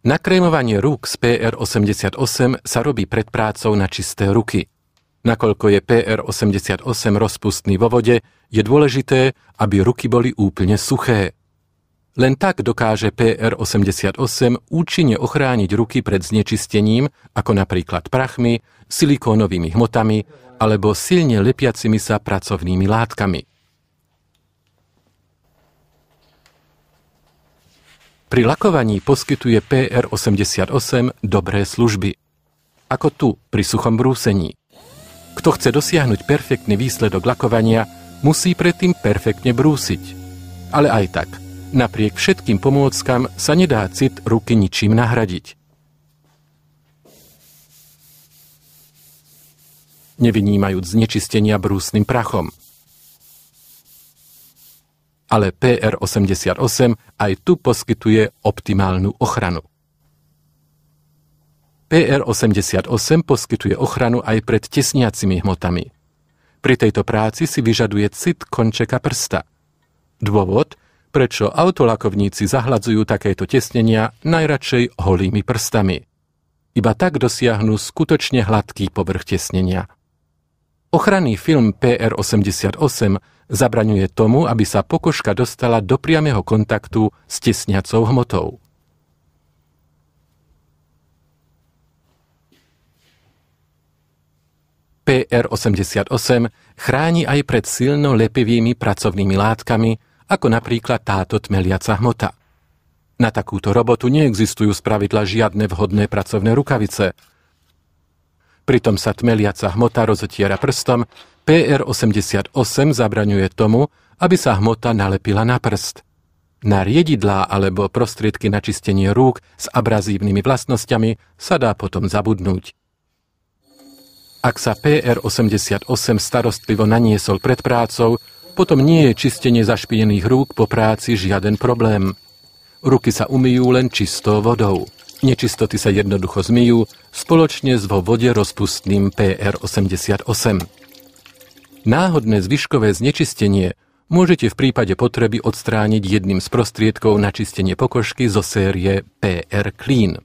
Nakrémovanie rúk z PR88 sa robí pred prácou na čisté ruky. Nakoľko je PR88 rozpustný vo vode, je dôležité, aby ruky boli úplne suché. Len tak dokáže PR88 účinne ochrániť ruky pred znečistením, ako napríklad prachmi, silikónovými hmotami alebo silne lepiacimi sa pracovnými látkami. Pri lakovaní poskytuje PR88 dobré služby. Ako tu, pri suchom brúsení. Kto chce dosiahnuť perfektný výsledok lakovania, musí predtým perfektne brúsiť. Ale aj tak, napriek všetkým pomôckam sa nedá cit ruky ničím nahradiť. Nevynímajúc znečistenia brúsnym prachom. Ale PR88 aj tu poskytuje optimálnu ochranu. PR88 poskytuje ochranu aj pred tesniacimi hmotami. Pri tejto práci si vyžaduje cit končeka prsta. Dôvod, prečo autolakovníci zahladzujú takéto tesnenia najradšej holými prstami. Iba tak dosiahnu skutočne hladký povrch tesnenia. Ochranný film PR88 zabraňuje tomu, aby sa pokožka dostala do priameho kontaktu s tesniacou hmotou. PR88 chráni aj pred silno lepivými pracovnými látkami, ako napríklad táto tmeliaca hmota. Na takúto robotu neexistujú spravidla žiadne vhodné pracovné rukavice. Pritom sa tmeliaca hmota rozotiera prstom, PR88 zabraňuje tomu, aby sa hmota nalepila na prst. Na riedidlá alebo prostriedky na čistenie rúk s abrazívnymi vlastnosťami sa dá potom zabudnúť. Ak sa PR88 starostlivo naniesol pred prácou, potom nie je čistenie zašpinených rúk po práci žiaden problém. Ruky sa umyjú len čistou vodou. Nečistoty sa jednoducho zmyjú spoločne s vo vode rozpustným PR88. Náhodné zvyškové znečistenie môžete v prípade potreby odstrániť jedným z prostriedkov na čistenie pokožky zo série PR Clean.